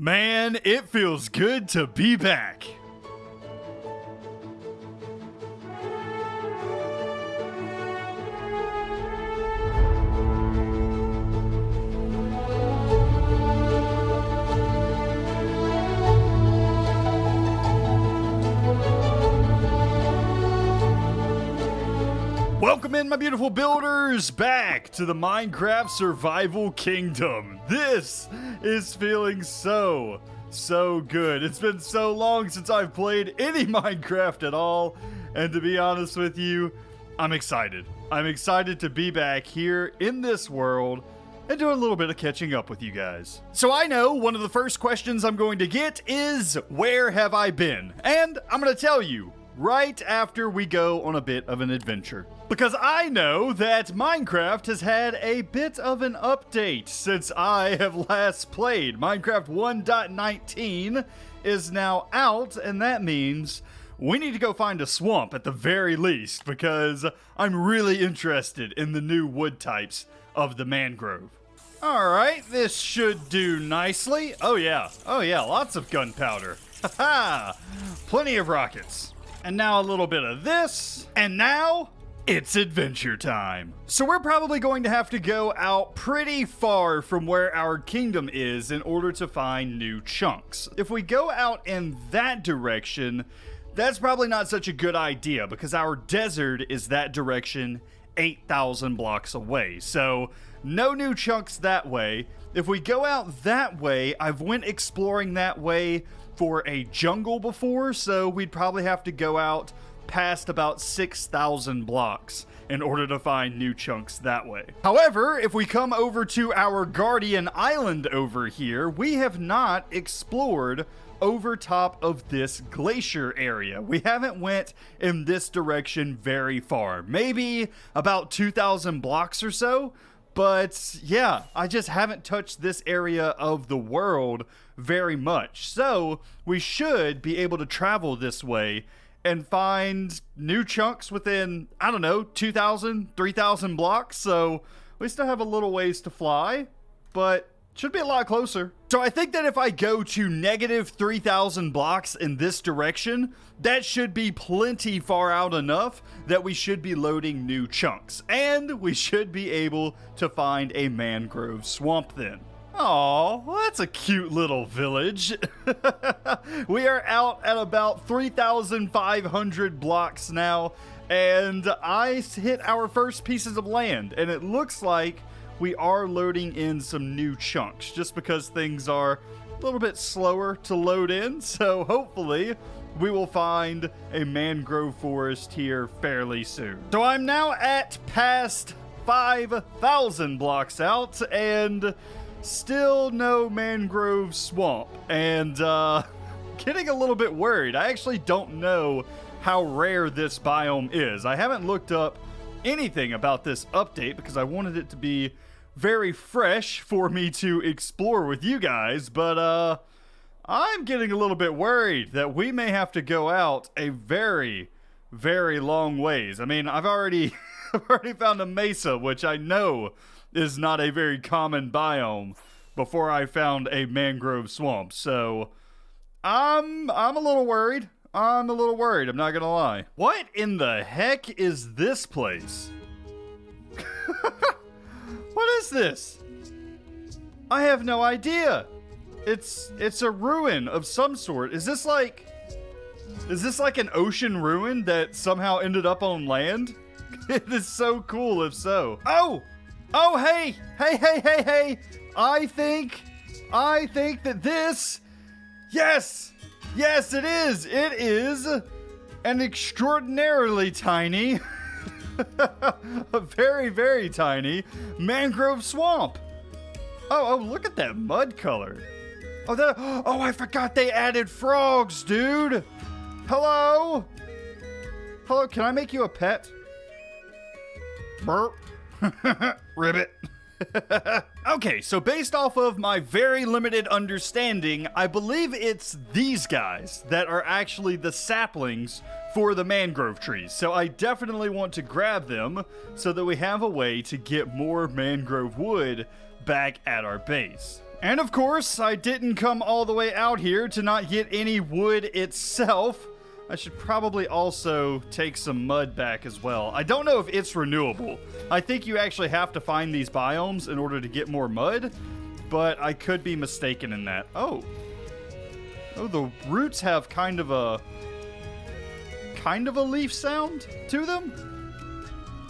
Man, it feels good to be back. Welcome in, my beautiful builders, back to the Minecraft Survival Kingdom. This is feeling so good. It's been so long since I've played any Minecraft at all, and to be honest with you, I'm excited. I'm excited to be back here in this world and do a little bit of catching up with you guys. So I know one of the first questions I'm going to get is, where have I been? And I'm going to tell you right after we go on a bit of an adventure. Because I know that Minecraft has had a bit of an update since I have last played. Minecraft 1.19 is now out, and that means we need to go find a swamp at the very least, because I'm really interested in the new wood types of the mangrove. Alright, this should do nicely. Oh yeah, lots of gunpowder. Haha, plenty of rockets. And now a little bit of this, and now it's adventure time. So we're probably going to have to go out pretty far from where our kingdom is in order to find new chunks. If we go out in that direction, that's probably not such a good idea because our desert is that direction 8,000 blocks away. So no new chunks that way. If we go out that way, I've went exploring that way for a jungle before, so we'd probably have to go out past about 6,000 blocks in order to find new chunks that way. However, if we come over to our Guardian Island over here, we have not explored over top of this glacier area. We haven't went in this direction very far, maybe about 2,000 blocks or so. But yeah, I just haven't touched this area of the world very much. So we should be able to travel this way and find new chunks within, I don't know, 2,000, 3,000 blocks. So we still have a little ways to fly, but should be a lot closer. So I think that if I go to negative 3,000 blocks in this direction, that should be plenty far out enough that we should be loading new chunks. And we should be able to find a mangrove swamp then. Aw, well, that's a cute little village. We are out at about 3,500 blocks now, and I hit our first pieces of land, and it looks like we are loading in some new chunks just because things are a little bit slower to load in. So hopefully we will find a mangrove forest here fairly soon. So I'm now at past 5,000 blocks out and still no mangrove swamp, and getting a little bit worried. I actually don't know how rare this biome is. I haven't looked up anything about this update because I wanted it to be very fresh for me to explore with you guys, but I'm getting a little bit worried that we may have to go out a very long ways. I mean, I've already found a mesa, which I know is not a very common biome, before I found a mangrove swamp. So I'm a little worried. I'm not gonna lie. What in the heck is this place? What is this? I have no idea. It's a ruin of some sort. Is this like an ocean ruin that somehow ended up on land? It is so cool if so. Oh, hey. I think that this, yes, it is. It is an extraordinarily tiny, a very tiny mangrove swamp. Oh, look at that mud color. Oh, I forgot they added frogs, dude. Hello, can I make you a pet? Burp. Ribbit. Okay, so based off of my very limited understanding, I believe it's these guys that are actually the saplings for the mangrove trees. So I definitely want to grab them so that we have a way to get more mangrove wood back at our base. And of course, I didn't come all the way out here to not get any wood itself. I should probably also take some mud back as well. I don't know if it's renewable. I think you actually have to find these biomes in order to get more mud, but I could be mistaken in that. Oh, the roots have kind of a leaf sound to them.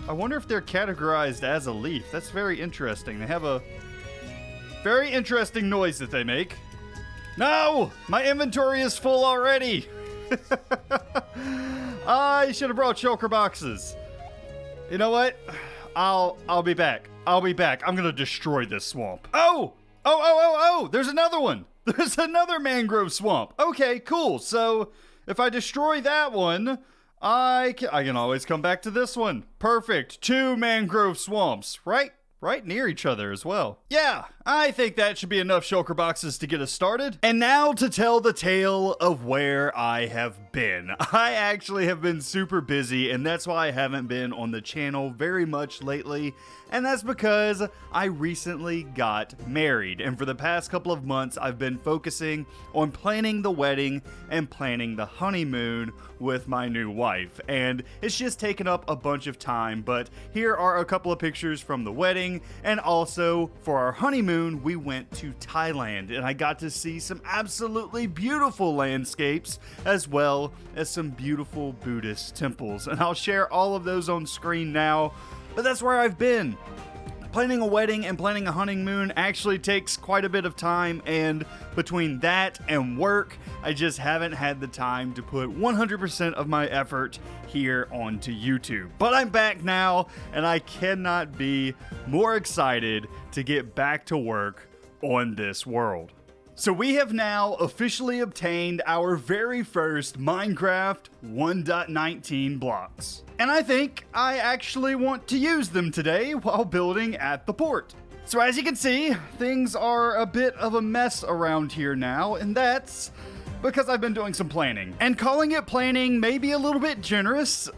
I wonder if they're categorized as a leaf. That's very interesting. They have a very interesting noise that they make. No, my inventory is full already. I should have brought shulker boxes. You know what? I'll be back. I'll be back. I'm gonna destroy this swamp. Oh! There's another one. There's another mangrove swamp. Okay, cool. So if I destroy that one, I can always come back to this one. Perfect. 2 mangrove swamps, right near each other as well. Yeah, I think that should be enough shulker boxes to get us started. And now to tell the tale of where I have been. I actually have been super busy, and that's why I haven't been on the channel very much lately. And that's because I recently got married. And for the past couple of months, I've been focusing on planning the wedding and planning the honeymoon with my new wife. And it's just taken up a bunch of time, but here are a couple of pictures from the wedding. And also, for our honeymoon, we went to Thailand, and I got to see some absolutely beautiful landscapes, as well as some beautiful Buddhist temples. And I'll share all of those on screen now. But that's where I've been. Planning a wedding and planning a honeymoon actually takes quite a bit of time, and between that and work, I just haven't had the time to put 100% of my effort here onto YouTube. But I'm back now, and I cannot be more excited to get back to work on this world. So we have now officially obtained our very first Minecraft 1.19 blocks. And I think I actually want to use them today while building at the port. So as you can see, things are a bit of a mess around here now, and that's because I've been doing some planning. And calling it planning may be a little bit generous.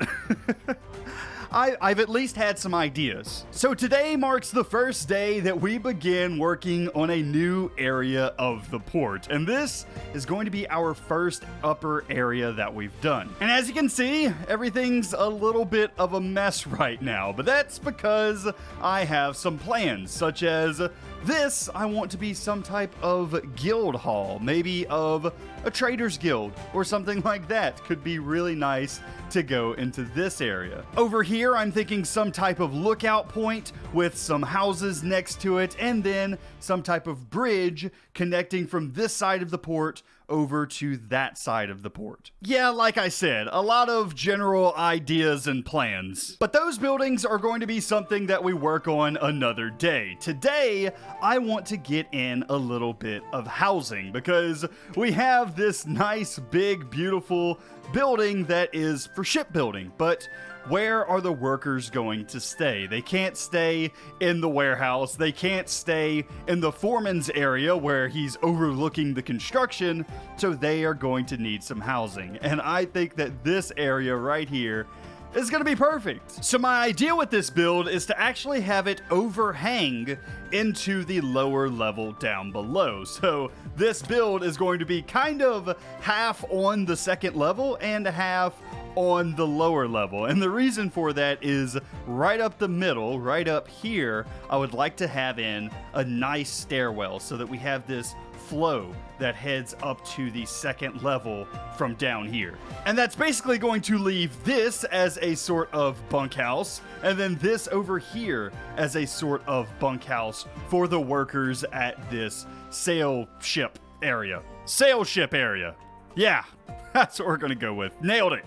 I've at least had some ideas. So today marks the first day that we begin working on a new area of the port. And this is going to be our first upper area that we've done. And as you can see, everything's a little bit of a mess right now. But that's because I have some plans, such as this. I want to be some type of guild hall, maybe of a trader's guild or something like that. Could be really nice to go into this area. Over here, I'm thinking some type of lookout point with some houses next to it, and then some type of bridge connecting from this side of the port over to that side of the port. Yeah, like I said, a lot of general ideas and plans. But those buildings are going to be something that we work on another day. Today, I want to get in a little bit of housing because we have this nice, big, beautiful building that is for shipbuilding, but where are the workers going to stay? They can't stay in the warehouse. They can't stay in the foreman's area where he's overlooking the construction, so they are going to need some housing. And I think that this area right here is going to be perfect. So my idea with this build is to actually have it overhang into the lower level down below. So this build is going to be kind of half on the second level and half on the lower level. And the reason for that is right up the middle, right up here, I would like to have in a nice stairwell so that we have this flow that heads up to the second level from down here. And that's basically going to leave this as a sort of bunkhouse, and then this over here as a sort of bunkhouse for the workers at this sail ship area. Sail ship area. Yeah, that's what we're gonna go with. Nailed it.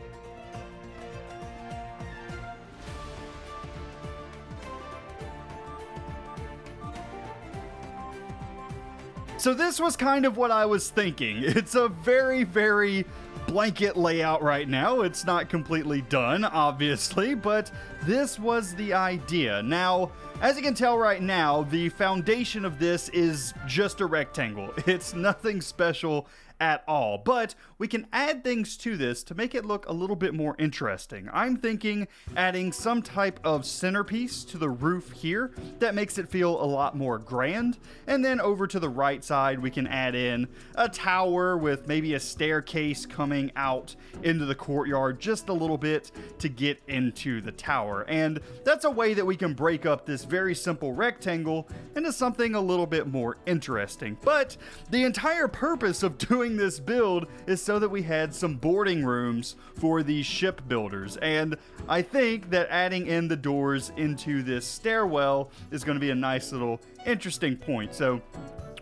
So this was kind of what I was thinking. It's a very, very blanket layout right now. It's not completely done, obviously, but this was the idea. Now, As you can tell right now, the foundation of this is just a rectangle. It's nothing special at all, but we can add things to this to make it look a little bit more interesting. I'm thinking adding some type of centerpiece to the roof here that makes it feel a lot more grand, and then over to the right side we can add in a tower with maybe a staircase coming out into the courtyard just a little bit to get into the tower. And that's a way that we can break up this very simple rectangle into something a little bit more interesting. But the entire purpose of doing this build is so that we had some boarding rooms for the shipbuilders, and I think that adding in the doors into this stairwell is going to be a nice little interesting point. So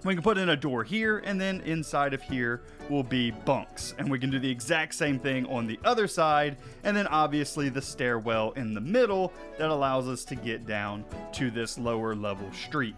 we can put in a door here, and then inside of here will be bunks, and we can do the exact same thing on the other side, and then obviously the stairwell in the middle that allows us to get down to this lower level street.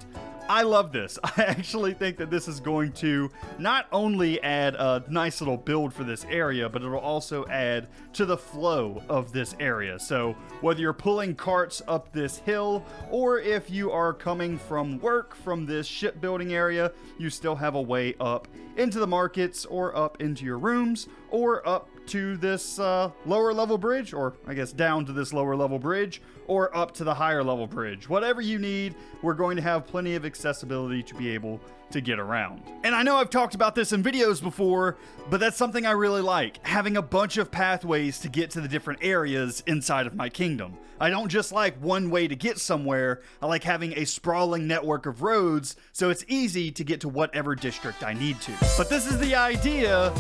I love this. I actually think that this is going to not only add a nice little build for this area, but it'll also add to the flow of this area. So whether you're pulling carts up this hill, or if you are coming from work from this shipbuilding area, you still have a way up into the markets, or up into your rooms, or up to this lower level bridge, or I guess down to this lower level bridge, or up to the higher level bridge. Whatever you need, we're going to have plenty of accessibility to be able to get around. And I know I've talked about this in videos before, but that's something I really like, having a bunch of pathways to get to the different areas inside of my kingdom. I don't just like one way to get somewhere, I like having a sprawling network of roads so it's easy to get to whatever district I need to. But this is the idea,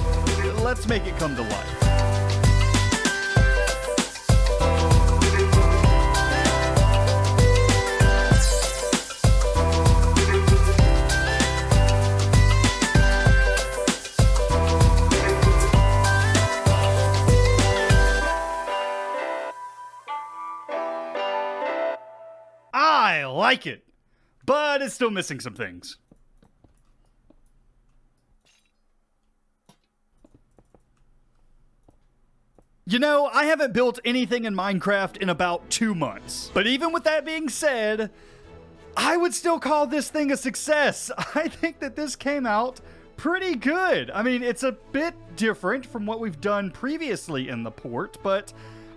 let's make it come to life. I like it, but it's still missing some things. You know, I haven't built anything in Minecraft in about 2 months. But even with that being said, I would still call this thing a success. I think that this came out pretty good. I mean, it's a bit different from what we've done previously in the port, but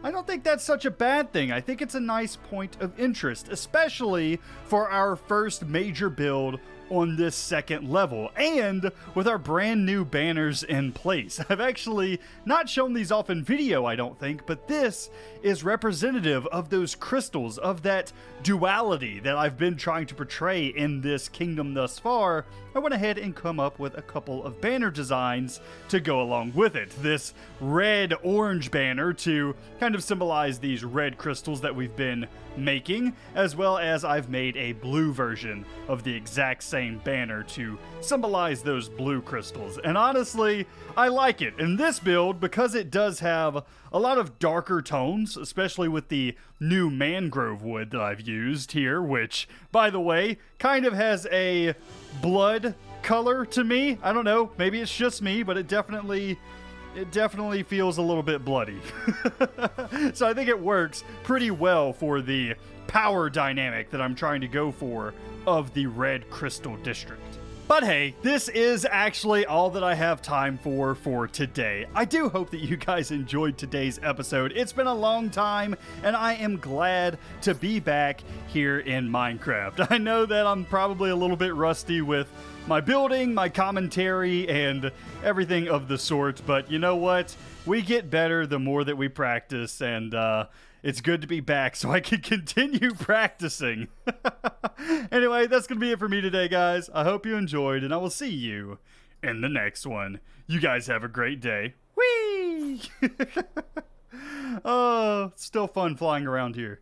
I don't think that's such a bad thing. I think it's a nice point of interest, especially for our first major build on this second level, and with our brand new banners in place. I've actually not shown these off in video, I don't think, but this is representative of those crystals, of that duality that I've been trying to portray in this kingdom thus far. I went ahead and come up with a couple of banner designs to go along with it. This red-orange banner to kind of symbolize these red crystals that we've been making, as well as I've made a blue version of the exact same banner to symbolize those blue crystals. And honestly, I like it. In this build, because it does have a lot of darker tones, especially with the new mangrove wood that I've used here, which, by the way, kind of has a blood color to me. I don't know, maybe it's just me, but it definitely feels a little bit bloody. So I think it works pretty well for the power dynamic that I'm trying to go for of the Red Crystal District. But hey, this is actually all that I have time for today. I do hope that you guys enjoyed today's episode. It's been a long time, and I am glad to be back here in Minecraft. I know that I'm probably a little bit rusty with my building, my commentary, and everything of the sort, but you know what? We get better the more that we practice, and it's good to be back so I can continue practicing. Anyway, that's going to be it for me today, guys. I hope you enjoyed, and I will see you in the next one. You guys have a great day. Whee! Oh, it's still fun flying around here.